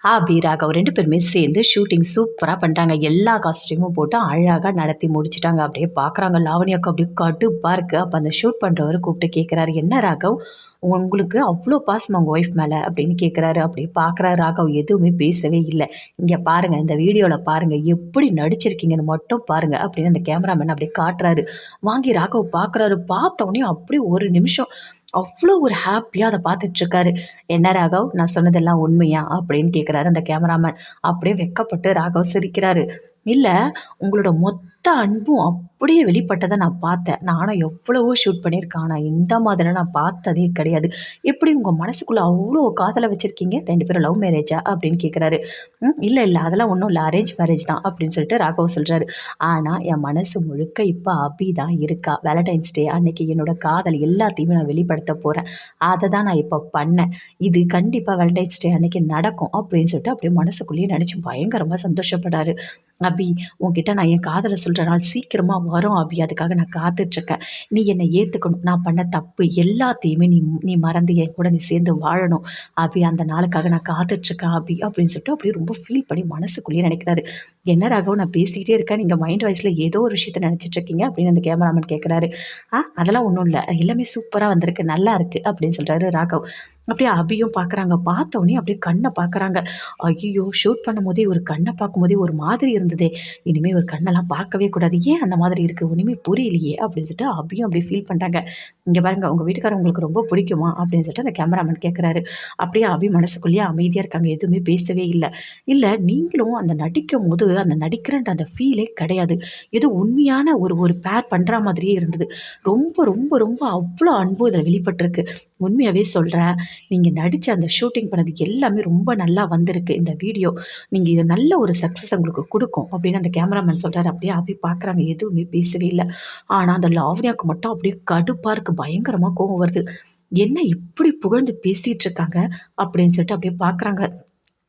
ஆபி, ராகவ் 2 பேருமே சேர்ந்து ஷூட்டிங் சூப்பரா பண்றாங்க. எல்லா காஸ்டியூமும் போட்டு அழகா நடத்தி முடிச்சுட்டாங்க. அப்படியே பார்க்குறாங்க லாவண்யாவுக்கு அப்படியே கடுப்பா இருக்கு. அப்ப அந்த ஷூட் பண்றவரு கூப்பிட்டு கேட்குறாரு, "என்ன ராகவ், உங்களுக்கு அவ்ளோ பாசமா உங்க ஒய்ஃப் மேல?" அப்படின்னு கேட்குறாரு. அப்படியே பார்க்குறாரு ராகவ், எதுவுமே பேசவே இல்ல. "இங்க பாருங்க, இந்த வீடியோல பாருங்க, எப்படி நடிச்சிருக்கீங்கன்னு மட்டும் பாருங்க" அப்படின்னு அந்த கேமராமேன் அப்படியே காட்டுறாரு. வாங்கி ராகவ் பார்க்குறாரு. பார்த்த உடனே அப்படியே ஒரு நிமிஷம் அவ்ளோ ஒரு ஹாப்பியா அத பார்த்துட்டுருக்காரு. "என்ன ராகவ், நான் சொன்னதெல்லாம் உண்மையா?" அப்படின்னு கேட்குறாரு அந்த கேமராமேன். அப்படியே வெட்கப்பட்டு ராகவ் சிரிக்கிறாரு. "இல்ல, உங்களோட மொத்த அன்பும் அப்படியே வெளிப்பட்டத நான் பார்த்தேன். நானும் எவ்வளவோ ஷூட் பண்ணியிருக்கேன். ஆனா இந்த மாதிரிலாம் நான் பார்த்ததே கிடையாது. எப்படி உங்க மனசுக்குள்ள அவ்ளோ காதல வச்சிருக்கீங்க? 2 பேரும் லவ் மேரேஜா?" அப்படின்னு கேட்குறாரு. இல்ல, இல்ல, அதெல்லாம் ஒண்ணும் இல்ல. அரேஞ்ச் மேரேஜ் தான்" அப்படின்னு சொல்லிட்டு ராகவ் சொல்றாரு. "ஆனா என் மனசு முழுக்க இப்ப அபி தான் இருக்கா. வேலண்டைன்ஸ் டே அன்னைக்கு என்னோட காதல் எல்லாத்தையுமே நான் வெளிப்படுத்த போறேன். அத தான் நான் இப்ப பண்ணேன். இது கண்டிப்பா வேலண்டைன்ஸ் டே அன்னைக்கு நடக்கும்" அப்படின்னு சொல்லிட்டு அப்படியே மனசுக்குள்ளேயே நெனச்சு பயங்கரமா சந்தோஷப்பட்டாரு. "அபி, உன்கிட்ட நான் என் காதல சொல்ற நாள் சீக்கிரமா வரும் அபி. அதுக்காக நான் காத்துட்ருக்கேன். நீ என்ன ஏத்துக்கணும். நான் பண்ண தப்பு எல்லாத்தையுமே நீ நீ மறந்து என் கூட நீ சேர்ந்து வாழணும் அபி. அந்த நாளுக்காக நான் காத்துட்ருக்கேன் அபி" அப்படின்னு சொல்லிட்டு அப்படியே ரொம்ப ஃபீல் பண்ணி மனசுக்குள்ளேயே நெனைக்கிறாரு. "என்ன ராகவ், நான் பேசிக்கிட்டே இருக்கேன். நீங்க மைண்ட் வாய்ஸ்ல ஏதோ ஒரு விஷயத்த நெனச்சிட்டு இருக்கீங்க" அப்படின்னு அந்த கேமராமேன் கேட்குறாரு. அதெல்லாம் ஒண்ணும் இல்ல. எல்லாமே சூப்பரா வந்திருக்கு. நல்லா இருக்கு" அப்படின்னு சொல்றாரு ராகவ். அப்படியே அபியும் பார்க்குறாங்க. பார்த்த உடனே அப்படியே கண்ண பார்க்குறாங்க. ஐய்யயோ! ஷூட் பண்ணும்போதே ஒரு கண்ண பார்க்கும்போதே ஒரு மாதிரி இருந்ததே. இனிமே ஒரு கண்ணெல்லாம் பார்க்கவே கூடாது. ஏன் அந்த மாதிரி இருக்கு? ஒண்ணுமே புரியலையே! அப்படின்னு சொல்லிட்டு அபியும் அப்படியே ஃபீல் பண்றாங்க. "இங்க பாருங்க, உங்க வீட்டுக்காரர் உங்களுக்கு ரொம்ப பிடிக்குமா?" அப்படின்னு சொல்லிட்டு அந்த கேமராமேன் கேட்குறாரு. அப்படியே அபி மனசுக்குள்ளேயே அமைதியா இருக்காங்க. எதுவுமே பேசவே இல்ல. "இல்ல, நீங்களும் அந்த நடிக்கும்போது அந்த நடிக்கிறன்ற அந்த ஃபீலே கிடையாது. ஏதோ உண்மையான ஒரு ஒரு பேர் பண்ற மாதிரியே இருந்தது. ரொம்ப ரொம்ப ரொம்ப அவ்ளோ அன்பு இதில வெளிப்பட்டிருக்கு. உண்மையாவே சொல்றேன். நீங்க நடிச்ச அந்த ஷூட்டிங் பண்ணது எல்லாமே ரொம்ப நல்லா வந்திருக்கு. இந்த வீடியோ நீங்க இது நல்ல ஒரு சக்சஸ் உங்களுக்கு குடுக்கும்" அப்படின்னு அந்த கேமராமேன் சொல்றாரு. அப்படியே அபி பார்க்குறாங்க. எதுவுமே பேசவே இல்ல. ஆனா அந்த லாவண்யாவுக்கு மட்டும் அப்படியே கடுப்பா இருக்கு. பயங்கரமா கோவம் வருது. "என்ன இப்படி புகழ்ந்து பேசிட்டு இருக்காங்க?" அப்படின்னு சொல்லிட்டு அப்படியே பார்க்குறாங்க.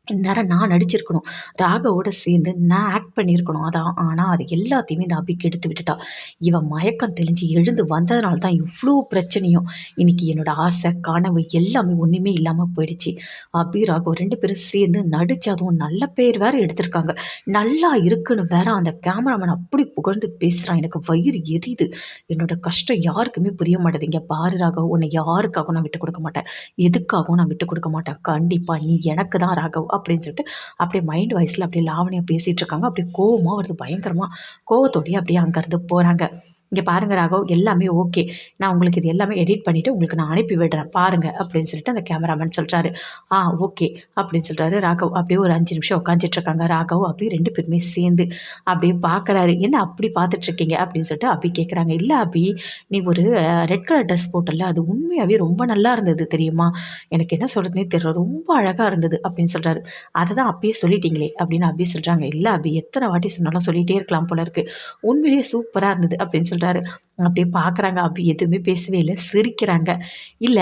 இந்நேரம் நான் நடிச்சிருக்கணும். ராகவோட சேர்ந்து நான் ஆக்ட் பண்ணியிருக்கணும். ஆனா அது எல்லாத்தையுமே இந்த அபி கெடுத்து விட்டுட்டா. இவ மயக்கம் தெளிஞ்சு எழுந்து வந்ததுனால தான் இவ்ளோ பிரச்சனையும். இன்னைக்கு என்னோட ஆசை, கனவு எல்லாமே ஒண்ணுமே இல்லாம போயிடுச்சு. அபி, ராகவ் 2 பேரும் சேர்ந்து நடிச்சு அதுவும் நல்ல பேர் வேற எடுத்திருக்காங்க. நல்லா இருக்குன்னு வேற அந்த கேமராமேன் அப்படி புகழ்ந்து பேசுறான். எனக்கு வயிறு எரியுது. என்னோட கஷ்டம் யாருக்குமே புரிய மாட்டேது. "இங்க பாரு ராகவ், உன்னை யாருக்காகவும் நான் விட்டுக் குடுக்க மாட்டேன். எதுக்காகவும் நான் விட்டுக் குடுக்க மாட்டேன். கண்டிப்பா நீ எனக்கு தான் ராகவ்" அப்படின்னு சொல்லிட்டு அப்படியே மைண்ட் வாய்ஸ்ல அப்படியே லாவண்யா பேசிட்டு இருக்காங்க. அப்படியே கோவமா வருது பயங்கரமா. கோவத்தோடயே அப்படியே அங்கருந்து போறாங்க. "இங்க பாருங்க ராகவ், எல்லாமே ஓகே. நான் உங்களுக்கு இது எல்லாமே எடிட் பண்ணிட்டு உங்களுக்கு நான் அனுப்பி விடுறேன் பாருங்க" அப்படின்னு சொல்லிட்டு அந்த கேமராமேன் சொல்றாரு. ஓகே" அப்படின்னு சொல்றாரு ராகவ். அப்படியே ஒரு 5 நிமிஷம் உட்காந்துட்டு இருக்காங்க. ராகவ், அபி 2 பேருமே சேர்ந்து அப்படியே பார்க்குறாரு. "என்ன அப்படி பார்த்துட்டு இருக்கீங்க?" அப்படின்னு சொல்லிட்டு அபி கேட்குறாங்க. "இல்ல அபி, நீ ஒரு ரெட் கலர் ட்ரெஸ் போட்டல்ல, அது உண்மையாவே ரொம்ப நல்லா இருந்தது தெரியுமா? எனக்கு என்ன சொல்றதுன்னே தெரியல. ரொம்ப அழகா இருந்தது" அப்படின்னு சொல்றாரு. "அததான் அப்பயே சொல்லிட்டீங்களே" அப்படின்னு அபி சொல்றாங்க. "இல்ல அபி, எத்தன வாட்டி சொன்னாலும் சொல்லிட்டே இருக்கலாம் போல இருக்கு. உண்மையிலேயே சூப்பரா இருந்தது" அப்படின்னு சொல்றாரு. அப்படியே பார்க்குறாங்க. அபி எதுவுமே பேசவே இல்ல. சிரிக்கிறாங்க. "இல்ல,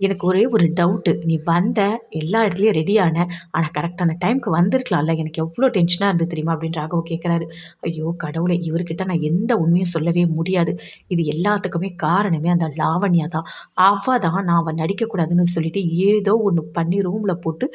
எனக்கு ஒரே ஒரு டவுட்டு. நீ வந்த, எல்லா இடத்துலயும் ரெடி ஆன. ஆனா கரெக்ட்டான டைம்க்கு வந்திருக்கலாம்ல. எனக்கு எவ்ளோ டென்ஷனா இருந்தது தெரியுமா?" அப்படின்னு ராகவ் கேட்குறாரு. ஐயோ கடவுளே! இவர்கிட்ட நான் எந்த உண்மையும் சொல்லவே முடியாது. இது எல்லாத்துக்குமே காரணமே அந்த லாவண்யா தான். அவ தான் நான் அவ நடிக்கக்கூடாதுன்னு சொல்லிட்டு ஏதோ ஒண்ணு பண்ணி ரூம்ல போட்டு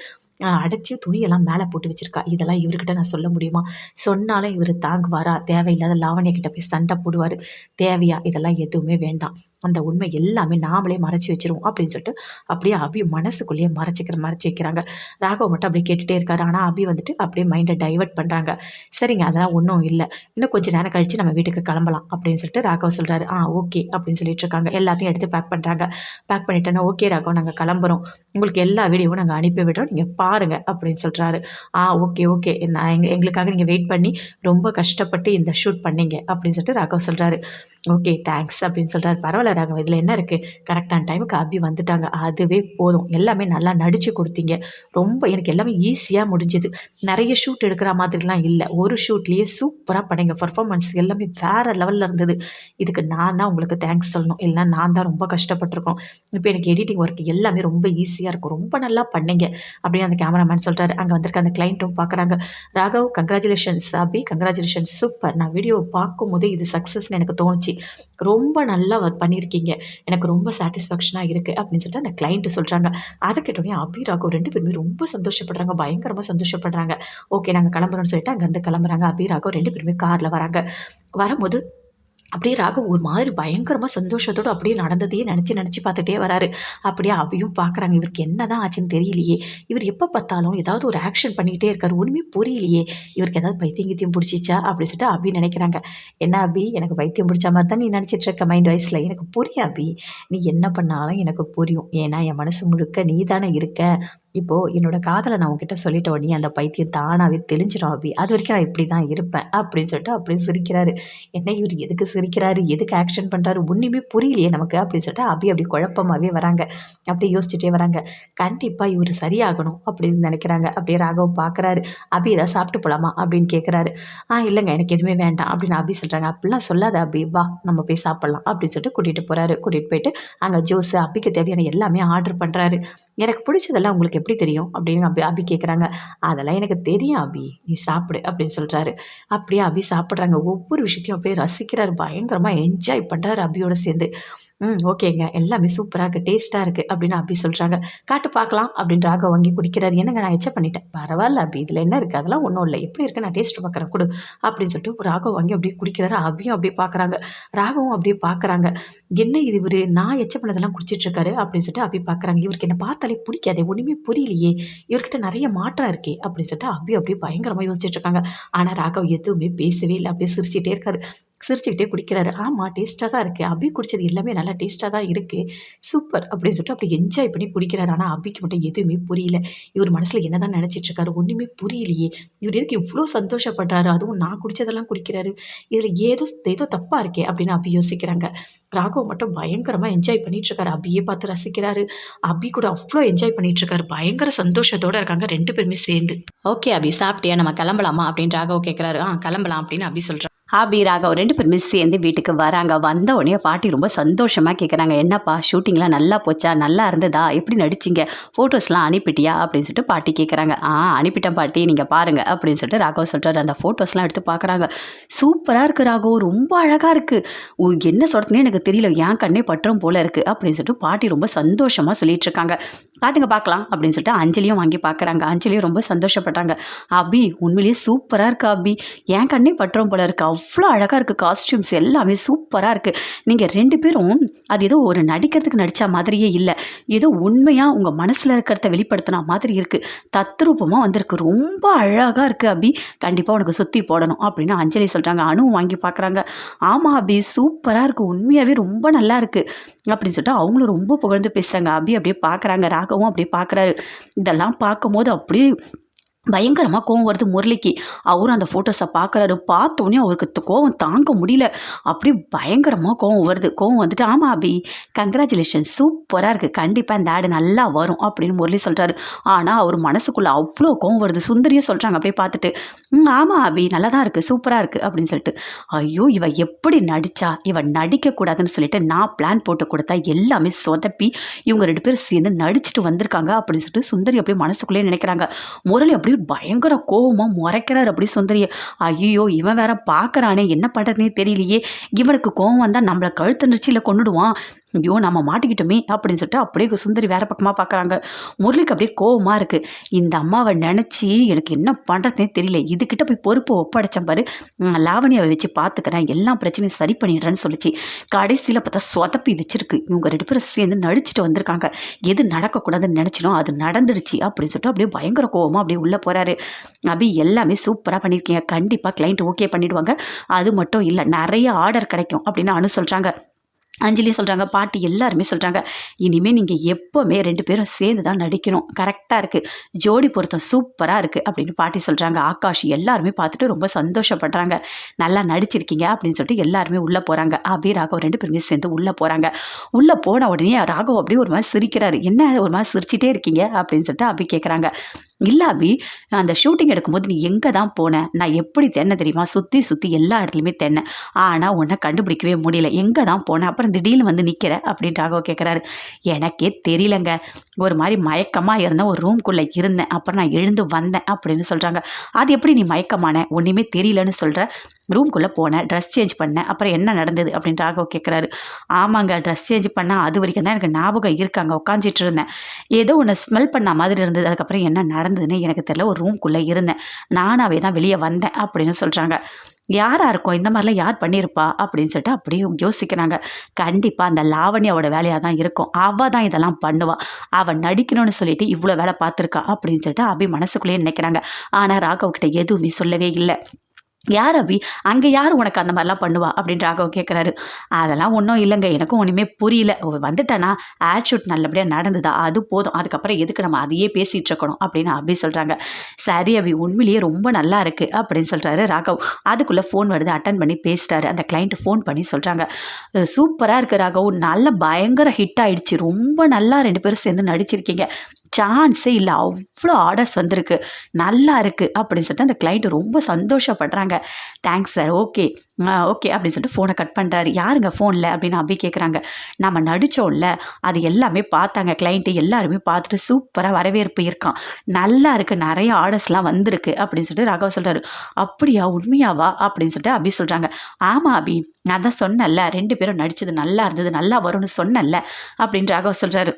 அடைச்சு துணியெல்லாம் மேல போட்டு வச்சிருக்கா. இதெல்லாம் இவர்கிட்ட நான் சொல்ல முடியுமா? சொன்னாலும் இவரு தாங்குவாரா? தேவையில்லாத லாவண்யா கிட்ட போய் சண்ட போடுவாரு. தேவையா? இதெல்லாம் எதுவுமே வேண்டாம். அந்த உண்மை எல்லாமே நாமளே மறைச்சு வச்சுருவோம் அப்படின்னு சொல்லிட்டு, அப்படியே அபி மனசுக்குள்ளேயே மறைச்சு வைக்கிறாங்க. ராகவ் மட்டும் அப்படியே கேட்டுட்டே இருக்காரு. ஆனா அபி வந்துட்டு அப்படியே மைண்ட டைவர்ட் பண்றாங்க. "சரிங்க, அதெல்லாம் ஒண்ணும் இல்ல. இன்னும் கொஞ்சம் நேரம் கழிச்சு நம்ம வீட்டுக்கு கிளம்பலாம்" அப்படின்னு சொல்லிட்டு ராகவ் சொல்றாரு. ஓகே" அப்படின்னு சொல்லிட்டு இருக்காங்க. எல்லாத்தையும் எடுத்து பேக் பண்றாங்க. பேக் பண்ணிட்டோனே, "ஓகே ராகவ், நாங்க கிளம்புறோம். உங்களுக்கு எல்லா வீடியோவும் நாங்க அனுப்பி விடுறோம். நீங்க பாருங்க" அப்படின்னு சொல்றாரு. Okay, okay. நான் எங்களுக்காக நீங்க வெயிட் பண்ணி ரொம்ப கஷ்டப்பட்டு இந்த ஷூட் பண்ணீங்க" அப்படின்னு சொல்லிட்டு ராகவ் சொல்றாரு. "ஓகே, தேங்க்ஸ்" அப்படின்னு சொல்றாரு. "பரவால்ல ராகவ், இதுல என்ன இருக்கு? கரெக்ட்டான டைமுக்கு அபி வந்துட்டாங்க. அதுவே போதும். எல்லாமே நல்லா நடிச்சு குடுத்தீங்க. ரொம்ப எனக்கு எல்லாமே ஈஸியா முடிஞ்சது. நெறைய ஷூட் எடுக்கிற மாதிரிலாம் இல்ல. ஒரு ஷூட்லயே சூப்பரா பண்ணீங்க. பெர்ஃபார்மன்ஸ் எல்லாமே வேற லெவல்ல இருந்தது. இதுக்கு நான் தான் உங்களுக்கு தேங்க்ஸ் சொல்லணும். இல்லன்னா நான் தான் ரொம்ப கஷ்டப்பட்டுருக்கோம். இப்ப எனக்கு எடிட்டிங் ஒர்க் எல்லாமே ரொம்ப ஈஸியா இருக்கும். ரொம்ப நல்லா பண்ணீங்க" அப்படின்னு அந்த கேமராமேன் சொல்றாரு. அங்க வந்திருக்க அந்த கிளையண்ட்டும் பார்க்குறாங்க. "ராகவ், கங்ராச்சுலேஷன்ஸ் அபி, கங்ராச்சுலேஷன்ஸ். சூப்பர். நான் வீடியோவ பார்க்கும்போதே இது சக்சஸ்ன்னு எனக்கு தோணுச்சு. இருந்துச்சு. ரொம்ப நல்லா பண்ணியிருக்கீங்க. எனக்கு ரொம்ப சாட்டிஸ்ஃபேக்ஷனாக இருக்குது அப்படின்னு சொல்லிட்டு அந்த கிளைண்ட்டு சொல்கிறாங்க. அதை கேட்டோடனே அபி, ராகவ் 2 பேருமே ரொம்ப சந்தோஷப்படுறாங்க. பயங்கரமா சந்தோஷப்படுறாங்க. ஓகே நாங்க கிளம்புறோம்னு சொல்லிட்டு அங்கேருந்து கிளம்புறாங்க. அபி, ராகவ் 2 பேருமே கார்ல வராங்க. வரும்போது அப்படியே ராகவ் ஒரு மாதிரி பயங்கரமா சந்தோஷத்தோட அப்படியே நடந்ததையே நினச்சு பார்த்துட்டே வராரு. அப்படியே அபியும் பார்க்குறாங்க. இவருக்கு என்னதான் ஆச்சுன்னு தெரியலையே. இவர் எப்போ பார்த்தாலும் ஏதாவது ஒரு ஆக்ஷன் பண்ணிக்கிட்டே இருக்காரு. ஒண்ணுமே புரியலையே. இவருக்கு ஏதாவது பைத்தியம் கித்தியம் பிடிச்சிச்சா அப்படின்னு சொல்லிட்டு அபி நினைக்கிறாங்க. என்ன அபி, எனக்கு பைத்தியம் பிடிச்ச மாதிரி தான் நீ நினச்சிட்டு இருக்க மைண்ட் வைஸில். எனக்கு புரியும் அபி. நீ என்ன பண்ணாலும் எனக்கு புரியும். ஏன்னா என் மனசு முழுக்க நீ தானே இருக்க. இப்போ என்னோட காதலை நான் உன்கிட்ட சொல்லிட்ட உடனே அந்த பைத்தியம் தானாகவே தெளிஞ்சிடும் அபி. அது வரைக்கும் நான் இப்படி தான் இருப்பேன் அப்படின்னு சொல்லிட்டு அப்படியே சிரிக்கிறாரு. என்ன இவர் எதுக்கு சிரிக்கிறாரு, எதுக்கு ஆக்ஷன் பண்ணுறாரு ஒன்றுமே புரியலையே நமக்கு அப்படின்னு சொல்லிட்டு அபி அப்படி குழப்பமாகவே வராங்க. அப்படியே யோசிச்சுட்டே வராங்க. கண்டிப்பாக இவர் சரியாகணும் அப்படின்னு நினைக்கிறாங்க. அப்படியே ராகவ் பார்க்குறாரு. அபி ஏதாவது சாப்பிட்டு போகலாமா அப்படின்னு கேட்குறாரு. இல்லைங்க எனக்கு எதுவுமே வேண்டாம் அப்படின்னு அபி சொல்கிறாங்க. அப்படிலாம் சொல்லாத அபி, வா நம்ம போய் சாப்பிட்லாம் அப்படின்னு சொல்லிட்டு கூட்டிகிட்டு போகிறாரு. கூட்டிகிட்டு போயிட்டு அங்கே ஜூஸு அபிக்கு தேவையான எல்லாமே ஆர்டர் பண்ணுறாரு. எனக்கு பிடிச்சதெல்லாம் உங்களுக்கு எப்படி தெரியும் அப்படின்னு அபி கேட்குறாங்க. அதெல்லாம் எனக்கு தெரியும் அபி, நீ சாப்பிடு அப்படின்னு சொல்கிறாரு. அப்படியே அபி சாப்பிட்றாங்க. ஒவ்வொரு விஷயத்தையும் அப்படியே ரசிக்கிறாரு. பயங்கரமாக என்ஜாய் பண்ணுறாரு அபியோட சேர்ந்து. ஓகேங்க எல்லாமே சூப்பராக இருக்குது, டேஸ்ட்டாக இருக்குது அப்படின்னு அபி சொல்கிறாங்க. காட்டு பார்க்கலாம் அப்படின்னு ராகவ் வாங்கி குடிக்கிறாரு. என்னங்க நான் எச்ச பண்ணிட்டேன். பரவாயில்ல அபி, இதில் என்ன இருக்குது, அதெல்லாம் ஒன்றும் இல்லை, எப்படி இருக்குது நான் டேஸ்ட் பார்க்குறேன் கொடு அப்படின்னு சொல்லிட்டு ராகவ் வாங்கி அப்படியே குடிக்கிறாரு. அபியும் அப்படியே பார்க்குறாங்க. ராகவும் அப்படியே பார்க்குறாங்க. என்ன இது இவர் நான் எச்ச பண்ணதெல்லாம் குடிச்சிட்ருக்காரு அப்படின்னு சொல்லிட்டு அபி பார்க்குறாங்க. இவருக்கு என்ன பார்த்தாலே பிடிக்காதே, ஒன்றுமே புரியலையே, இவர்கிட்ட நிறைய மாற்றம் இருக்கே அப்படின்னு சொல்லிட்டு அபி அப்படியே பயங்கரமாக யோசிச்சுட்டு இருக்காங்க. ஆனால் ராகவ் எதுவுமே பேசவே இல்லை. அப்படியே சிரிச்சுட்டே இருக்காரு. சிரிச்சுக்கிட்டே குடிக்கிறாரு. ஆமாம் டேஸ்ட்டாக தான் இருக்குது, அபி குடித்தது எல்லாமே நல்லா டேஸ்ட்டாக தான் இருக்குது, சூப்பர் அப்படின்னு சொல்லிட்டு அப்படி என்ஜாய் பண்ணி குடிக்கிறாரு. ஆனால் அபிக்கு மட்டும் எதுவுமே புரியல. இவர் மனசில் என்ன தான் நினச்சிட்ருக்காரு ஒன்றுமே புரியலையே. இவர் எதுக்கு இவ்வளோ சந்தோஷப்படுறாரு, அதுவும் நான் குடித்ததெல்லாம் குடிக்கிறாரு, இதில் ஏதோ தப்பாக இருக்கே அப்படின்னு அபி யோசிக்கிறாங்க. ராகவ் மட்டும் பயங்கரமாக என்ஜாய் பண்ணிகிட்ருக்காரு. அபியே பார்த்து ரசிக்கிறாரு. அபி கூட அவ்வளோ என்ஜாய் பண்ணிகிட்ருக்காரு. பயங்கர சந்தோஷத்தோடு இருக்காங்க 2 பேருமே சேர்ந்து. ஓகே அபி சாப்பிட்டியா, நம்ம கிளம்பலாமா அப்படின்னு ராகவ் கேட்குறாரு. கிளம்பலாம் அப்படின்னு அபி சொல்கிறார். அபி, ராகவ் 2 பேருமே சேர்ந்து வீட்டுக்கு வராங்க. வந்த உடனே பாட்டி ரொம்ப சந்தோஷமாக கேட்குறாங்க. என்னப்பா ஷூட்டிங்லாம் நல்லா போச்சா, நல்லா இருந்ததா, எப்படி நடிச்சிங்க, ஃபோட்டோஸ்லாம் அனுப்பிட்டியா அப்படின்னு சொல்லிட்டு பாட்டி கேட்குறாங்க. அனுப்பிட்டேன் பாட்டி, நீங்கள் பாருங்கள் அப்படின்னு சொல்லிட்டு ராகவ் சொல்கிறாரு. அந்த ஃபோட்டோஸ்லாம் எடுத்து பார்க்குறாங்க. சூப்பராக இருக்குது ராகவ், ரொம்ப அழகாக இருக்குது, என்ன சொல்கிறதுனே எனக்கு தெரியல, என் கண்ணே பற்றம் போல் இருக்குது அப்படின்னு சொல்லிட்டு பாட்டி ரொம்ப சந்தோஷமாக சொல்லிட்டு இருக்காங்க. காட்டுங்க பார்க்கலாம் அப்படின்னு சொல்லிட்டு அஞ்சலியும் வாங்கி பார்க்குறாங்க. அஞ்சலியும் ரொம்ப சந்தோஷப்படுறாங்க. அபி உண்மையிலேயே சூப்பராக இருக்குது அபி, என் கண்ணே பற்றம் போல் இருக்குது, அவ்வளோ அழகாக இருக்குது, காஸ்டியூம்ஸ் எல்லாமே சூப்பராக இருக்குது, நீங்கள் 2 பேரும் அது ஏதோ ஒரு நடிக்கிறதுக்கு நடித்த மாதிரியே இல்லை, ஏதோ உண்மையாக உங்கள் மனசில் இருக்கிறத வெளிப்படுத்தின மாதிரி இருக்குது, தத்ரூபமாக வந்திருக்கு, ரொம்ப அழகாக இருக்குது அபி, கண்டிப்பாக உனக்கு சுற்றி போடணும் அப்படின்னு அஞ்சலி சொல்கிறாங்க. அனுவும் வாங்கி பார்க்குறாங்க. ஆமாம் அபி சூப்பராக இருக்குது, உண்மையாகவே ரொம்ப நல்லா இருக்குது அப்படின்னு சொல்லிட்டு அவங்களும் ரொம்ப புகழ்ந்து பேசுகிறாங்க. அபி அப்படியே பார்க்குறாங்க. ராகவும் அப்படியே பார்க்குறாரு. இதெல்லாம் பார்க்கும்போது அப்படியே பயங்கரமாக கோவம் வருது முரளிக்கு. அவரும் அந்த ஃபோட்டோஸை பார்க்குறாரு. பார்த்தோன்னே அவருக்கு கோவம் தாங்க முடியல. அப்படியே பயங்கரமாக கோவம் வருது. கோவம் வந்துட்டு ஆமாம் அபி கங்க்ராச்சுலேஷன் சூப்பராக இருக்குது, கண்டிப்பாக இந்த ஆடு நல்லா வரும் அப்படின்னு முரளி சொல்கிறாரு. ஆனால் அவர் மனசுக்குள்ளே அவ்வளோ கோவம் வருது. சுந்தரியும் சொல்கிறாங்க அப்படியே பார்த்துட்டு, ஆமாம் அபி நல்லா தான் இருக்குது, சூப்பராக இருக்குது அப்படின்னு சொல்லிட்டு. ஐயோ இவ எப்படி நடித்தா, இவன் நடிக்கக்கூடாதுன்னு சொல்லிட்டு நான் பிளான் போட்டு கொடுத்தா எல்லாமே சொதப்பி இவங்க 2 பேரும் சேர்ந்து நடிச்சுட்டு வந்திருக்காங்க அப்படின்னு சொல்லிட்டு சுந்தரி அப்படியே மனசுக்குள்ளே நினைக்கிறாங்க. முரளி அப்படியே பயங்கர கோவமாக முறைக்கிறார் அப்படி சுந்தரியை. ஐயோ இவன் வேற பார்க்குறானே, என்ன பண்ணுறதுனே தெரியலையே, இவனுக்கு கோவம் வந்தால் நம்மளை கழுத்து நிறுச்சியில் கொண்டுடுவான், ஐயோ நம்ம மாட்டிக்கிட்டோமே அப்படின்னு சொல்லிட்டு அப்படியே சுந்தரி வேற பக்கமாக பார்க்குறாங்க. முரளிக்கு அப்படியே கோவமாக இருக்குது. இந்த அம்மாவை நினச்சி எனக்கு என்ன பண்ணுறதுனே தெரியல, இதுக்கிட்ட போய் பொறுப்பு ஒப்படைச்சேன் பாரு, லாவணியாவை வச்சு பார்த்துக்கிறேன், எல்லா பிரச்சனையும் சரி பண்ணிடுறேன்னு சொல்லிச்சு. கடைசியில் பார்த்தா சொதப்பி வச்சிருக்கு. இவங்க 2 பேரும் சேர்ந்து நடிச்சுட்டு வந்திருக்காங்க. எது நடக்கக்கூடாதுன்னு நினச்சினோ அது நடந்துடுச்சு அப்படின்னு சொல்லிட்டு அப்படியே பயங்கர கோவமாக அப்படியே உள்ளே போகிறாரு. அபி எல்லாமே சூப்பராக பண்ணியிருக்கீங்க, கண்டிப்பாக கிளைண்ட் ஓகே பண்ணிவிடுவாங்க, அது மட்டும் இல்லை நிறைய ஆர்டர் கிடைக்கும் அப்படின்னு அனு சொல்கிறாங்க. அஞ்சலி சொல்கிறாங்க. பாட்டி எல்லாருமே சொல்கிறாங்க. இனிமேல் நீங்கள் எப்போவுமே 2 பேரும் சேர்ந்து தான் நடிக்கணும், கரெக்டாக இருக்குது, ஜோடி பொருத்தம் சூப்பராக இருக்குது அப்படின்னு பாட்டி சொல்கிறாங்க. ஆகாஷ் எல்லாருமே பார்த்துட்டு ரொம்ப சந்தோஷப்படுறாங்க. நல்லா நடிச்சிருக்கீங்க அப்படின்னு சொல்லிட்டு எல்லாருமே உள்ளே போகிறாங்க. அபி ராகவ் 2 பேருமே சேர்ந்து உள்ளே போகிறாங்க. உள்ளே போன உடனே ராகவ் அப்படியே ஒரு மாதிரி சிரிக்கிறாரு. என்ன ஒரு மாதிரி சிரிச்சிட்டே இருக்கீங்க அப்படின்னு சொல்லிட்டு அபி கேட்குறாங்க. இல்லை அபி அந்த ஷூட்டிங் எடுக்கும்போது நீ எங்கே தான் போனேன், நான் எப்படி தென்ன தெரியுமா, சுற்றி எல்லா இடத்துலையுமே தென்னை, ஆனால் உன்னை கண்டுபிடிக்கவே முடியல, எங்கே தான் போனேன், அப்புறம் திடீர்னு வந்து நிற்கிற அப்படின்னு ராகவ் கேட்குறாரு. எனக்கே தெரியலங்க, ஒரு மாதிரி மயக்கமாக இருந்தேன், ஒரு ரூம்குள்ளே இருந்தேன், அப்புறம் நான் எழுந்து வந்தேன் அப்படின்னு சொல்கிறாங்க. அது எப்படி நீ மயக்கமான ஒன்றுமே தெரியலன்னு சொல்கிற, ரூம்குள்ளே போனேன், ட்ரெஸ் சேஞ்ச் பண்ணேன், அப்புறம் என்ன நடந்தது அப்படின்னு ராகவ் கேட்குறாரு. ஆமாங்க, ட்ரெஸ் சேஞ்ச் பண்ணால் அது வரைக்கும் தான் எனக்கு ஞாபகம் இருக்கு. அங்கே உட்காந்துட்டு இருந்தேன், ஏதோ ஒன்று ஸ்மெல் பண்ண மாதிரி இருந்தது. அதுக்கப்புறம் என்ன நடந்ததுன்னு எனக்கு தெரியல. ஒரு ரூம்குள்ளே இருந்தேன், நானாவே தான் வெளியே வந்தேன் அப்படின்னு சொல்கிறாங்க. யாராக இருக்கும், இந்த மாதிரிலாம் யார் பண்ணியிருப்பா அப்படின்னு சொல்லிட்டு அப்படியே யோசிக்கிறாங்க. கண்டிப்பாக அந்த லாவண்யாவோட வேலையாக தான் இருக்கும். அவள் தான் இதெல்லாம் பண்ணுவா. அவள் நடிக்கணும்னு சொல்லிட்டு இவ்வளோ வேலை பார்த்துருக்கா அப்படின்னு சொல்லிட்டு அபி மனசுக்குள்ளேயே நினைக்கிறாங்க. ஆனால் ராகவ் கிட்ட எதுவுமே சொல்லவே இல்லை. யார் அபி, அங்கே யார் உனக்கு அந்த மாதிரிலாம் பண்ணுவா அப்படின்னு ராகவ் கேட்குறாரு. அதெல்லாம் ஒன்றும் இல்லைங்க, எனக்கும் ஒன்றுமே புரியல. வந்துட்டேன்னா ஆட் ஷூட் நல்லபடியாக நடந்ததா, அது போதும். அதுக்கப்புறம் எதுக்கு நம்ம அதையே பேசிகிட்டு இருக்கணும் அப்படின்னு அபி சொல்கிறாங்க. சரி அபி, உண்மையிலேயே ரொம்ப நல்லா இருக்குது அப்படின்னு சொல்கிறாரு ராகவ். அதுக்குள்ளே ஃபோன் வருது, அட்டன் பண்ணி பேசிட்டாரு. அந்த கிளைண்ட் ஃபோன் பண்ணி சொல்கிறாங்க, சூப்பராக இருக்குது ராகவ், நல்ல பயங்கர ஹிட் ஆகிடுச்சு, ரொம்ப நல்லா 2 பேரும் சேர்ந்து நடிச்சிருக்கீங்க, சான்ஸே இல்லை, அவ்வளோ ஆர்டர்ஸ் வந்திருக்கு, நல்லா இருக்குது அப்படின்னு சொல்லிட்டு அந்த கிளைண்ட் ரொம்ப சந்தோஷப்படுறாங்க. தேங்க்ஸ் சார், ஓகே ஓகே அப்படின்னு சொல்லிட்டு ஃபோனை கட் பண்ணுறாரு. யாருங்க ஃபோனில் அப்படின்னு அபி கேட்குறாங்க. நம்ம நடித்தோம்ல, அது எல்லாமே பார்த்தாங்க கிளைண்ட்டு, எல்லாருமே பார்த்துட்டு சூப்பராக வரவேற்பு இருக்கான், நல்லா இருக்குது, நிறைய ஆர்டர்ஸ்லாம் வந்திருக்கு அப்படின்னு சொல்லிட்டு ராகவ் சொல்கிறாரு. அப்படியா, உண்மையாவா அப்படின்னு சொல்லிட்டு அபி சொல்கிறாங்க. ஆமாம் அபி, நான் தான் சொன்னேன்ல 2 பேரும் நடித்தது நல்லா இருந்தது, நல்லா வரும்னு சொன்னேன்ல அப்படின்னு ராகவ் சொல்கிறாரு.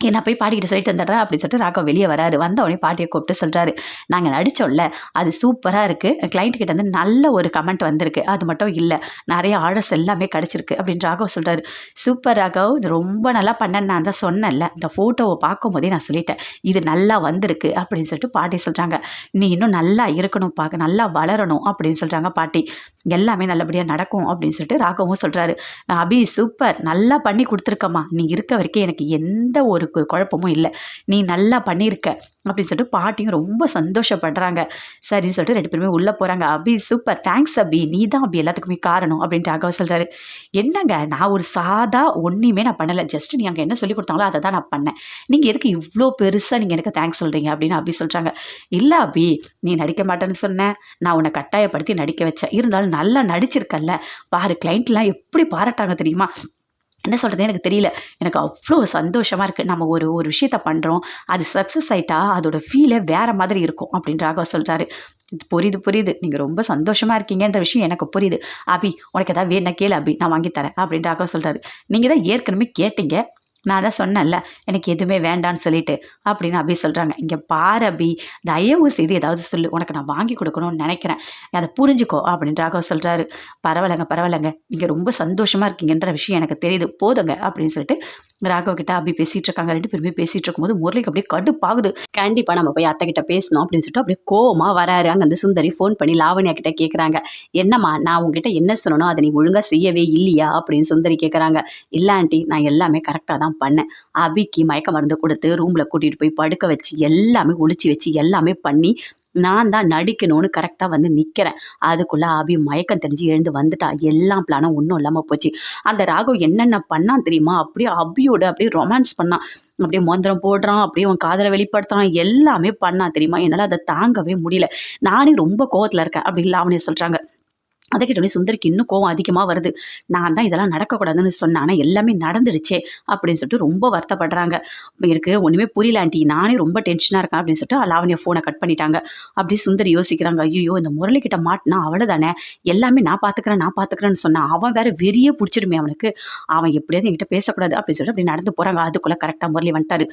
என்ன போய் பாட்டிக்கிட்ட சொல்லிட்டு வந்துடுறேன் அப்படின்னு சொல்லிட்டு ராகவ் வெளியே வராரு. வந்த உடனே பாட்டியை கூப்பிட்டு சொல்கிறாரு, நாங்கள் நடித்தோம்ல, அது சூப்பராக இருக்குது, கிளைண்ட்டுக்கிட்ட வந்து நல்ல ஒரு கமெண்ட் வந்திருக்கு, அது மட்டும் இல்லை நிறைய ஆர்டர்ஸ் எல்லாமே கிடச்சிருக்கு அப்படின்னு ராகவ் சொல்கிறாரு. சூப்பர் ராகவ், ரொம்ப நல்லா பண்ணேன்னு நான் தான் சொன்னேன்ல, இந்த ஃபோட்டோவை பார்க்கும் போதே நான் சொல்லிட்டேன் இது நல்லா வந்திருக்கு அப்படின்னு சொல்லிட்டு பாட்டி சொல்கிறாங்க. நீ இன்னும் நல்லா இருக்கணும், பார்க்க நல்லா வளரணும் அப்படின்னு சொல்கிறாங்க பாட்டி. எல்லாமே நல்லபடியாக நடக்கும் அப்படின்னு சொல்லிட்டு ராகவும் சொல்கிறாரு. அபி சூப்பர், நல்லா பண்ணி கொடுத்துருக்கம்மா, நீ இருக்க வரைக்கும் எனக்கு எந்த ஒரு குழப்பமும் இல்லை, நீ நல்லா பண்ணியிருக்க அப்படின்னு சொல்லிட்டு பாட்டியும் ரொம்ப சந்தோஷப்படுறாங்க. சரின்னு சொல்லிட்டு 2 பேருமே உள்ளே போகிறாங்க. அபி சூப்பர், தேங்க்ஸ் அபி, நீ தான் அபி எல்லாத்துக்குமே காரணம் அப்படின்ட்டு ராகவ் சொல்கிறாரு. என்னங்க, நான் ஒரு சாதா ஒன்றையுமே நான் பண்ணலை, ஜஸ்ட் நீ அங்கே என்ன சொல்லி கொடுத்தாங்களோ அதை தான் நான் பண்ணேன், நீங்கள் எதுக்கு இவ்வளோ பெருசாக நீங்கள் எனக்கு தேங்க்ஸ் சொல்கிறீங்க அப்படின்னு அபி சொல்கிறாங்க. இல்லை அபி, நீ நடிக்க மாட்டேன்னு சொன்னேன், நான் உன்னை கட்டாயப்படுத்தி நடிக்க வச்சேன், இருந்தாலும் நல்லா நடிச்சிருக்கல்ல, பாரு கிளைண்ட்லாம் எப்படி பாராட்டாங்க தெரியுமா, என்ன சொல்கிறது எனக்கு தெரியல, எனக்கு அவ்வளோ சந்தோஷமாக இருக்குது, நம்ம ஒரு விஷயத்த பண்ணுறோம், அது சக்ஸஸ் ஆகிட்டா அதோட ஃபீலே வேறு மாதிரி இருக்கும் அப்படின்னு ராகவ் சொல்கிறாரு. புரியுது, நீங்கள் ரொம்ப சந்தோஷமாக இருக்கீங்கன்ற விஷயம் எனக்கு புரியுது. அபி, உனக்கு ஏதாவது வேணா கேளு அபி, நான் வாங்கித்தரேன் அப்படின்னு ராகவ் சொல்கிறாரு. நீங்கள் தான் ஏற்கனவே கேட்டீங்க, நான் தான் சொன்னேன்ல எனக்கு எதுவுமே வேண்டான்னு சொல்லிட்டு அப்படின்னு அபி சொல்கிறாங்க. இங்கே பாரு அபி, தயவு செய்து ஏதாவது சொல்லு, உனக்கு நான் வாங்கி கொடுக்கணும்னு நினைக்கிறேன், அதை புரிஞ்சுக்கோ அப்படின்னு ராகவ் சொல்கிறாரு. பரவாயில்லைங்க, நீங்கள் ரொம்ப சந்தோஷமாக இருக்கீங்கன்ற விஷயம் எனக்கு தெரியுது, போதுங்க அப்படின்னு சொல்லிட்டு ராகவ் கிட்ட அபி பேசிகிட்டு இருக்காங்க. 2 பேருமே பேசிகிட்டு இருக்கும்போது முரளிக்கு அப்படியே கடுப்பாகுது. கண்டிப்பாக நம்ம போய் அத்தை கிட்ட பேசணும் அப்படின்னு சொல்லிட்டு அப்படியே கோவமாக வராரு. அங்கே வந்து சுந்தரி ஃபோன் பண்ணி லாவண்யா கிட்ட கேட்குறாங்க, என்னம்மா நான் உங்ககிட்ட என்ன சொல்லணும், அதை நீ ஒழுங்காக செய்யவே இல்லையா அப்படின்னு சுந்தரி கேட்குறாங்க. இல்லை ஆண்டி, நான் எல்லாமே கரெக்டாக தான் பண்ணேன், அபிக்கு மயக்க மருந்து கொடுத்து ரூமில் கூட்டிகிட்டு போய் படுக்க வச்சு எல்லாமே ஒளிச்சு வச்சு எல்லாமே பண்ணி நான் தான் நடிக்கணும்னு கரெக்டாக வந்து நிற்கிறேன், அதுக்குள்ளே அபி மயக்கம் தெரிஞ்சு எழுந்து வந்துட்டா, எல்லா பிளானும் ஒன்றும் இல்லாமல் போச்சு. அந்த ராகவ் என்னென்ன பண்ணான் தெரியுமா, அப்படியே அபியோட அப்படியே ரொமான்ஸ் பண்ணான், அப்படியே மந்திரம் போடுறான், அப்படியே அவன் காதலை வெளிப்படுத்துறான், எல்லாமே பண்ணான் தெரியுமா, என்னால் அதை தாங்கவே முடியல, நானே ரொம்ப கோவத்தில் இருக்கேன் அப்படின்னு லாவண்யா சொல்கிறாங்க. அதை கேட்டோடனே சுந்தரிக்கு இன்னும் கோவம் அதிகமாக வருது. நான் தான் இதெல்லாம் நடக்கக்கூடாதுன்னு சொன்னேன், ஆனால் எல்லாமே நடந்துடுச்சே அப்படின்னு சொல்லிட்டு ரொம்ப வருத்தப்படுறாங்க. எனக்கு ஒன்றுமே புரியல ஆண்டி, நானே ரொம்ப டென்ஷனாக இருக்கேன் அப்படின்னு சொல்லிட்டு லாவண்யா ஃபோனை கட் பண்ணிட்டாங்க. அப்படியே சுந்தரி யோசிக்கிறாங்க, ஐயோ இந்த முரளிக்கிட்ட மாட்டினா அவ்வளோதானே, எல்லாமே நான் பார்த்துக்கிறேன்னு சொன்னான், அவன் வேறு வெறியே பிடிச்சிடுமே அவனுக்கு, அவன் எப்படியாவது என்கிட்ட பேசக்கூடாது அப்படின்னு சொல்லிட்டு அப்படி நடந்து போகிறாங்க. அதுக்குள்ளே கரெக்டாக முரளி வந்துட்டாரு.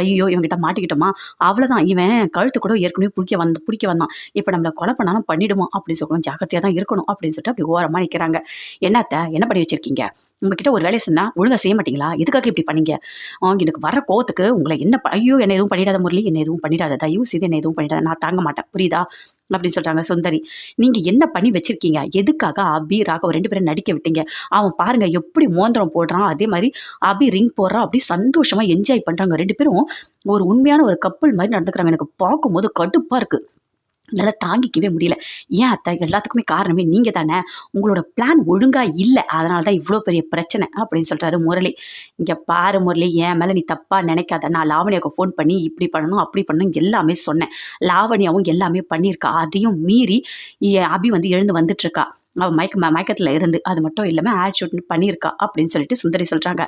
ஐயோ இவங்கிட்ட மாட்டிக்கிட்டோமா, அவ்வளோதான், இவன் கழுத்து கூட ஏற்கனவே பிடிக்க வந்தான், இப்போ நம்மளை கொலை பண்ணாலும் பண்ணிடுவோம் அப்படின்னு சொல்லணும், ஜாக்கிரதையாக தான் இருக்கணும் அப்படின்னு சொல்லிட்டு அப்படி ஓரமாக நிற்கிறாங்க. என்னத்த என்ன பண்ணி வச்சிருக்கீங்க, உங்ககிட்ட ஒரு வேலையை சொன்னால் ஒழுங்காக செய்ய மாட்டீங்களா, எதுக்காக இப்படி பண்ணீங்க, எனக்கு வர கோவத்துக்கு உங்களை என்ன ஐயோ என்ன எதுவும் பண்ணிடாத முரளி, என்ன எதுவும் பண்ணிடாத, தயவு செய்து என்ன எதுவும் பண்ணிடாத, நான் தாங்க மாட்டேன் புரியுதா அப்படின்னு சொல்கிறாங்க. சுந்தரி, நீங்கள் என்ன பண்ணி வச்சிருக்கீங்க, எதுக்காக அபி ராகவ் 2 பேரும் நடிக்க விட்டீங்க, அவன் பாருங்க எப்படி மோந்திரம் போடுறான், அதே மாதிரி அபி ரிங் போடுறான், அப்படி சந்தோஷமாக என்ஜாய் பண்ணுறாங்க, 2 பேரும் ஒரு உண்மையான ஒரு கப்பல் மாதிரி நடந்துக்கிறாங்க. எனக்கு பார்க்கும்போது கடுப்பாக இருக்குது, என்னால் தாங்கிக்கவே முடியல. ஏன் அத்தை, எல்லாத்துக்குமே காரணமே நீங்கள் தானே, உங்களோட பிளான் ஒழுங்காக இல்லை, அதனால தான் இவ்வளோ பெரிய பிரச்சனை அப்படின்னு சொல்கிறாரு முரளி. இங்கே பாரு முரளி, என் மேலே நீ தப்பாக நினைக்காத, நான் லாவண்யாவுக்கு ஃபோன் பண்ணி இப்படி பண்ணணும் அப்படி பண்ணணும் எல்லாமே சொன்னேன், லாவண்யாவும் எல்லாமே பண்ணியிருக்கா, அதையும் மீறி அபி வந்து எழுந்து வந்துட்டுருக்கா, அவள் மயக்கத்தில் இருந்து, அது மட்டும் இல்லாமல் ஆட் ஷூட் பண்ணியிருக்கா அப்படின்னு சொல்லிட்டு சுந்தரி சொல்கிறாங்க.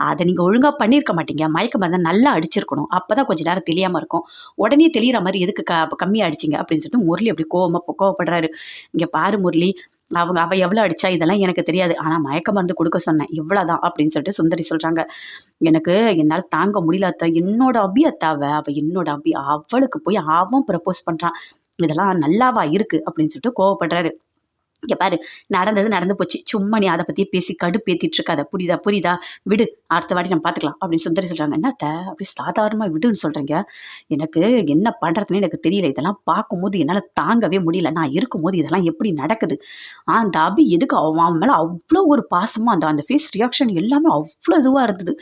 அதை நீங்கள் ஒழுங்காக பண்ணியிருக்க மாட்டீங்க, மயக்க மருந்தை நல்லா அடிச்சிருக்கணும், அப்போ தான் கொஞ்சம் நேரம் தெரியாமல் இருக்கும், உடனே தெளிகிற மாதிரி எதுக்கு கம்மியாக அடிச்சிங்க அப்படின்னு சொல்லிட்டு முரளி அப்படி கோவப்படுறாரு. இங்கே பாரு முரளி, அவள் எவ்வளோ அடித்தா இதெல்லாம் எனக்கு தெரியாது, ஆனால் மயக்க மருந்து கொடுக்க சொன்னேன், இவ்வளோதான் அப்படின்னு சொல்லிட்டு சுந்தரி சொல்கிறாங்க. எனக்கு என்னால் தாங்க முடியல அத்தை, என்னோட அபி அத்தை, அவள் என்னோட அபி, அவளுக்கு போய் அவன் ப்ரப்போஸ் பண்ணுறான், இதெல்லாம் நல்லாவா இருக்குது அப்படின்னு சொல்லிட்டு கோவப்படுறாரு. இங்கே பாரு, நடந்தது நடந்து போச்சு, சும்மா நீ அதை பற்றி பேசி கடுப்பேற்றிட்டு இருக்காத, புரியுதா புரியுதா, விடு, அடுத்த வாட்டி நம்ம பார்த்துக்கலாம் அப்படின்னு சுந்தரி சொல்கிறாங்க. என்னத்த அப்படி சாதாரணமாக விடுன்னு சொல்கிறீங்க, எனக்கு என்ன பண்ணுறதுன்னு எனக்கு தெரியல, இதெல்லாம் பார்க்கும்போது என்னால் தாங்கவே முடியல, நான் இருக்கும்போது இதெல்லாம் எப்படி நடக்குது, அந்த அபி எதுக்கு அவன் மேலே அவ்வளோ ஒரு பாசமாக, அந்த அந்த ஃபேஸ் ரியாக்ஷன் எல்லாமே அவ்வளோ இதுவாக இருந்தது,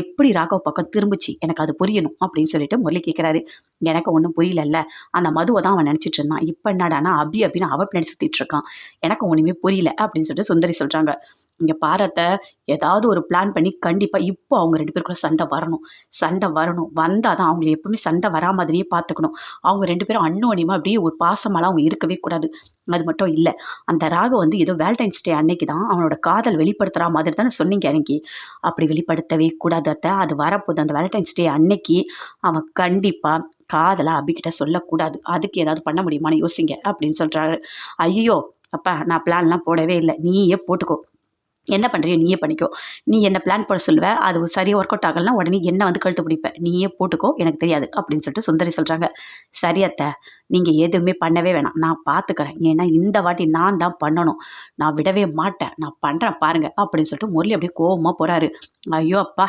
எப்படி ராகவ் பக்கம் திரும்பிச்சு, எனக்கு அது புரியணும் அப்படின்னு சொல்லிட்டு முரளி கேட்குறாரு. எனக்கு ஒன்றும் புரியலல்ல, அந்த மதுவை தான் அவன் நினச்சிட்டு இருந்தான், இப்போ என்னடானா அபி அப்படின்னு அவன் பின்னாடி சுற்றிட்டு இருக்கான், எனக்கு ஒன்றுமே புரியல அப்படின்னு சொல்லிட்டு சுந்தரி சொல்கிறாங்க. இங்கே பாரத்தை ஏதாவது ஒரு பிளான் பண்ணி கண்டிப்பாக இப்போ அவங்க 2 பேருக்குள்ள சண்டை வரணும், வந்தால் தான் அவங்களை எப்பவுமே சண்டை வரா மாதிரியே பார்த்துக்கணும், அவங்க 2 பேரும் அன்னோனியமாக அப்படியே ஒரு பாசமெல்லாம் அவங்க இருக்கவே கூடாது. அது மட்டும் இல்லை, அந்த ராகம் வந்து ஏதோ வேலண்டைன்ஸ் டே அன்னைக்கு தான் அவனோட காதல் வெளிப்படுத்துகிற மாதிரி தானே சொன்னீங்க அன்னைக்கு, அப்படி வெளிப்படுத்தவே கூடாது அத்தை, அது வரப்போகுது அந்த வேலண்டைன்ஸ் டே அன்னைக்கு அவன் கண்டிப்பாக காதலை அபிக்கிட்ட சொல்லக்கூடாது, அதுக்கு ஏதாவது பண்ண முடியுமான்னு யோசிங்க அப்படின்னு சொல்கிறாரு. ஐயோ அப்பா, நான் பிளான்லாம் போடவே இல்லை, நீயே போட்டுக்கோ, என்ன பண்ணுறியோ நீயே பண்ணிக்கோ, நீ என்ன பிளான் போட சொல்லுவ, அது சரியாக ஒர்க் அவுட் ஆகலைன்னா உடனே என்ன வந்து கழுத்து பிடிப்பேன், நீயே போட்டுக்கோ, எனக்கு தெரியாது அப்படின்னு சொல்லிட்டு சுந்தரி சொல்கிறாங்க. சரி அத்தை, நீங்கள் எதுவுமே பண்ணவே வேணாம், நான் பார்த்துக்கிறேன், ஏன்னா இந்த வாட்டி நான் தான் பண்ணணும், நான் விடவே மாட்டேன், நான் பண்ணுறேன் பாருங்கள் அப்படின்னு சொல்லிட்டு முரளி அப்படியே கோவமாக போகிறாரு. ஐயோ அப்பா,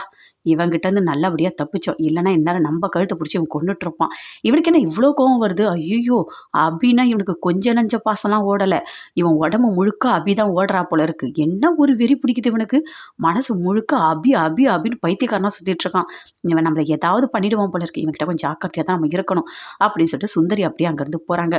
இவங்கிட்டேருந்து நல்லபடியாக தப்பிச்சோம், இல்லைன்னா இந்நேரம் நம்ம கழுத்தை பிடிச்சி இவன் கொண்டுட்ருப்பான், இவனுக்கு என்ன இவ்வளோ கோவம் வருது, ஐயோ அபின்னா இவனுக்கு கொஞ்சம் நஞ்ச பாசம்லாம் ஓடலை, இவன் உடம்பு முழுக்க அபி தான் ஓடுறா போல இருக்கு, என்ன ஒரு வெறி பிடிக்குது இவனுக்கு, மனசு முழுக்க அபி அபி அபின்னு பைத்தியக்காரனாக சுற்றிட்டு இருக்கான், இவன் நம்மளை ஏதாவது பண்ணிடுவான் போல இருக்கு, இவன்கிட்ட கொஞ்சம் ஜாக்கிரதையாக தான் நம்ம இருக்கணும் அப்படின்னு சொல்லிட்டு சுந்தரி அப்படியே அங்கேருந்து போகிறாங்க.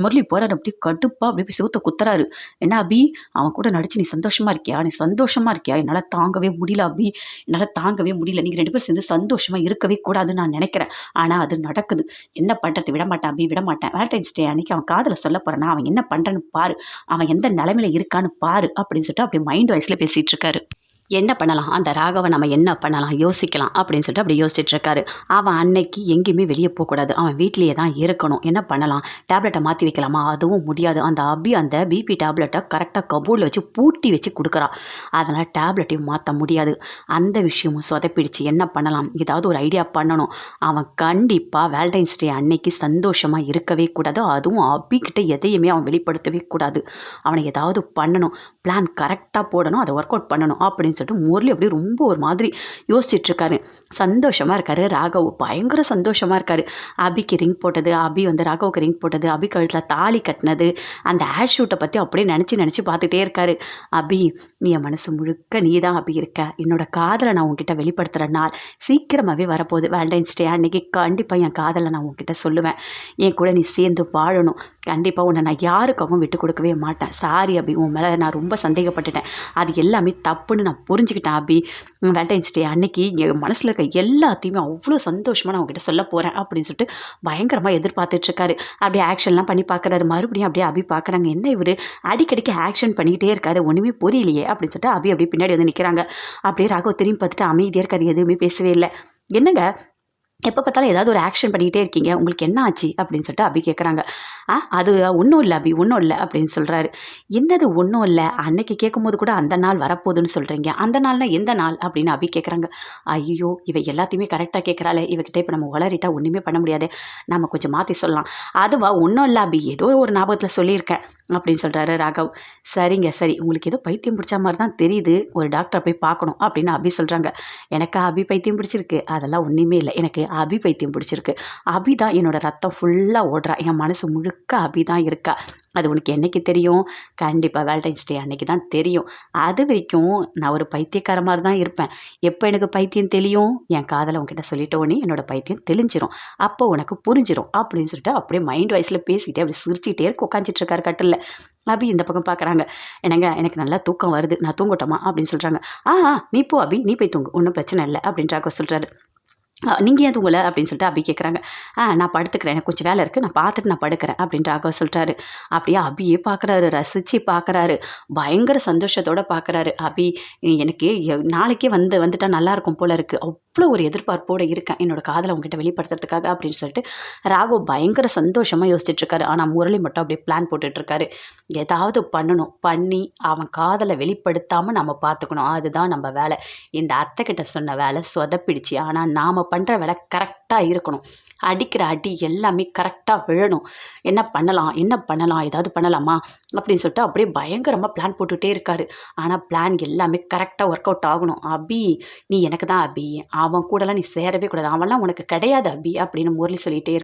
முரளி போகிறாரு, அப்படியே கடுப்பாக அப்படியே போய் சிவத்தை குத்துறாரு. என்ன அபி, அவன் கூட நடிச்சு நீ சந்தோஷமாக இருக்கியா, நீ சந்தோஷமாக இருக்கியா, என்னால் தாங்கவே முடியல அபி, என்னால் தாங்கவே முடியல, நீங்கள் 2 பேரும் சேர்ந்து சந்தோஷமாக இருக்கவே கூடாதுன்னு நான் நினைக்கிறேன், ஆனால் அது நடக்குது, என்ன பண்ணுறது, விட மாட்டேன் அபி, விட மாட்டேன், வேலண்டைன்ஸ் டே அன்னைக்கு அவன் காதலை சொல்ல போகிறானா, அவன் என்ன பண்ணுறன்னு பாரு, அவன் எந்த நிலைமையில இருக்கான்னு பாரு அப்படின்னு சொல்லிட்டு அப்படியே மைண்ட் வாய்ஸில் பேசிகிட்டு இருக்காரு. என்ன பண்ணலாம், அந்த ராகவை நம்ம என்ன பண்ணலாம் யோசிக்கலாம் அப்படின்னு சொல்லிட்டு அப்படி யோசிச்சுட்டு இருக்காரு. அவன் அன்னைக்கு எங்கேயுமே வெளியே போகக்கூடாது, அவன் வீட்லேயே தான் இருக்கணும், என்ன பண்ணலாம், டேப்லெட்டை மாற்றி வைக்கலாமா, அதுவும் முடியாது, அந்த அபி அந்த பிபி டேப்லெட்டை கரெக்டாக கபோர்டில் வச்சு பூட்டி வச்சு கொடுக்குறான், அதனால் டேப்லெட்டையும் மாற்ற முடியாது, அந்த விஷயமும் சொதப்பிடுச்சு, என்ன பண்ணலாம், ஏதாவது ஒரு ஐடியா பண்ணணும், அவன் கண்டிப்பாக வேலண்டைன்ஸ் டே அன்னைக்கு சந்தோஷமாக இருக்கவே கூடாது, அதுவும் அபிக்கிட்ட எதையுமே அவன் வெளிப்படுத்தவே கூடாது, அவனை ஏதாவது பண்ணணும், பிளான் கரெக்டாக போடணும், அதை ஒர்க் அவுட் பண்ணணும் அப்படின்னு சொல்லிட்டு முரளி அப்படியே ரொம்ப ஒரு மாதிரி யோசிச்சுட்ருக்காரு. சந்தோஷமாக இருக்காரு ராகவ், பயங்கர சந்தோஷமாக இருக்காரு. அபிக்கு ரிங் போட்டது, அபி வந்து ராகவுக்கு ரிங் போட்டது, அபி கழுத்தில் தாலி கட்டினது, அந்த ஹேர் ஷூட்டை பற்றி அப்படியே நினச்சி பார்த்துட்டே இருக்காரு. அபி, நீ என் மனசு முழுக்க நீ தான் அபி இருக்க, என்னோட காதலை நான் உங்ககிட்ட வெளிப்படுத்துகிற நாள் சீக்கிரமாகவே வரப்போகுது, வேலண்டைன்ஸ் டே அன்னைக்கு கண்டிப்பாக என் காதலை நான் உங்ககிட்ட சொல்லுவேன், என் கூட நீ சேர்ந்து வாழணும், கண்டிப்பாக உன்னை நான் யாருக்காகவும் விட்டு கொடுக்கவே மாட்டேன், சாரி அபி, உன் மேலே நான் ரொம்ப சந்தேகப்பட்டுட்டேன், அது எல்லாமே தப்புன்னு நான் புரிஞ்சுக்கிட்டேன் அபி, வேலண்டைன்ஸ் டே அன்னைக்கு என் மனசில் இருக்க எல்லாத்தையுமே அவ்வளோ சந்தோஷமாக நான் உங்ககிட்ட சொல்ல போகிறேன் அப்படின்னு சொல்லிட்டு பயங்கரமாக எதிர்பார்த்துட்ருக்காரு. அப்படியே ஆக்ஷன்லாம் பண்ணி பார்க்குறாரு, மறுபடியும் அப்படியே அபி பார்க்குறாங்க, என்ன இவர் அடிக்கடிக்கு ஆக்ஷன் பண்ணிக்கிட்டே இருக்காரு, ஒன்றுமே புரியலையே அப்படின்னு சொல்லிட்டு அபி அப்படியே பின்னாடி வந்து நிற்கிறாங்க. அப்படியே ராகவ் திரும்பி பார்த்துட்டு அமைதியாக இருக்காரு, எதுவுமே பேசவே இல்லை. என்னங்க எப்போ பார்த்தாலும் ஏதாவது ஒரு ஆக்ஷன் பண்ணிக்கிட்டே இருக்கீங்க, உங்களுக்கு என்ன ஆச்சு அப்படின்னு சொல்லிட்டு அபி கேட்குறாங்க. அது ஒன்றும் இல்லை அபி, ஒன்றும் இல்லை அப்படின்னு சொல்கிறாரு. என்னது ஒன்றும் இல்லை, அன்னைக்கு கேட்கும்போது கூட அந்த நாள் வரப்போகுதுன்னு சொல்கிறீங்க, அந்த நாள்னா எந்த நாள் அப்படின்னு அபி கேட்குறாங்க. ஐயோ, இவ எல்லாத்தையுமே கரெக்டாக கேட்குறாளே, இவகிட்ட இப்போ நம்ம வளரிட்டா ஒன்றுமே பண்ண முடியாது, நம்ம கொஞ்சம் மாற்றி சொல்லலாம், அதுவா ஒன்றும் இல்லை அபி, ஏதோ ஒரு ஞாபகத்தில் சொல்லியிருக்கேன் அப்படின்னு சொல்கிறாரு ராகவ். சரிங்க சரி, உங்களுக்கு ஏதோ பைத்தியம் பிடிச்ச மாதிரி தான் தெரியுது, ஒரு டாக்டரை போய் பார்க்கணும் அப்படின்னு அபி சொல்கிறாங்க. எனக்கு அபி பைத்தியம் பிடிச்சிருக்கு, அதெல்லாம் ஒன்றுமே இல்லை, எனக்கு அபி பைத்தியம் பிடிச்சிருக்கு, அபி தான் என்னோட ரத்தம் ஃபுல்லாக ஓடுறா, என் மனசு முழுக்க அபி தான் இருக்கா, அது உனக்கு என்னைக்கு தெரியும், கண்டிப்பாக வேலண்டைன்ஸ் டே அன்னைக்கு தான் தெரியும், அது வரைக்கும் நான் ஒரு பைத்தியக்கார மாதிரி தான் இருப்பேன், எப்போ எனக்கு பைத்தியம் தெரியும், என் காதலை உங்ககிட்ட சொல்லிட்டோன்னே என்னோட பைத்தியம் தெளிஞ்சிரும், அப்போ உனக்கு புரிஞ்சிடும் அப்படின்னு சொல்லிட்டு அப்படியே மைண்ட் வாய்ஸில் பேசிக்கிட்டே அப்படி சிரிச்சிட்டே உட்காந்துட்டு இருக்காரு கட்டில். அபி இந்த பக்கம் பார்க்குறாங்க. என்னங்க எனக்கு நல்லா தூக்கம் வருது, நான் தூங்கட்டோமா அப்படின்னு சொல்கிறாங்க. நீ போ அபி, நீ போய் தூங்கு, ஒன்றும் பிரச்சனை இல்லை அப்படின்றாக்க சொல்கிறாரு. நீங்கள் ஏன் தூங்கலை அப்படின்னு சொல்லிட்டு அபி கேட்குறாங்க. நான் படுத்துக்கிறேன், எனக்கு கொஞ்சம் வேலை இருக்குது, நான் பார்த்துட்டு நான் படுக்கிறேன் அப்படின்னு ராகவ் சொல்கிறாரு. அப்படியே அபியே பார்க்குறாரு, ரசித்து பார்க்குறாரு, பயங்கர சந்தோஷத்தோடு பார்க்குறாரு. அபி எனக்கு நாளைக்கே வந்துட்டா நல்லாயிருக்கும் போல இருக்குது, அவ்வளோ ஒரு எதிர்பார்ப்போடு இருக்கேன் என்னோடய காதலை உங்ககிட்ட வெளிப்படுத்துறதுக்காக அப்படின்னு சொல்லிட்டு ராகவ் பயங்கர சந்தோஷமாக யோசிச்சுட்ருக்காரு. ஆனால் முரளி மட்டும் அப்படியே பிளான் போட்டுட்ருக்காரு. ஏதாவது பண்ணணும், பண்ணி அவன் காதலை வெளிப்படுத்தாமல் நம்ம பார்த்துக்கணும், அதுதான் நம்ம வேலை. இந்த அத்தைக்கிட்ட சொன்ன வேலை சொதப்பிடுச்சு, ஆனால் நாம் பண்ணுற வேலை கரெக்டாக இருக்கணும், அடிக்கிற அடி எல்லாமே கரெக்டாக விழணும். என்ன பண்ணலாம், ஏதாவது பண்ணலாமா அப்படின்னு சொல்லிட்டு அப்படியே பயங்கரமாக பிளான் போட்டுகிட்டே இருக்காரு. ஆனால் பிளான் எல்லாமே கரெக்டாக ஒர்க் அவுட் ஆகணும். அபி நீ எனக்கு தான் அபி, அவன் கூடலாம் நீ சேரவே கூடாது, அவன்லாம் உனக்கு கிடையாது அபி அப்படின்னு முரளி சொல்லிகிட்டே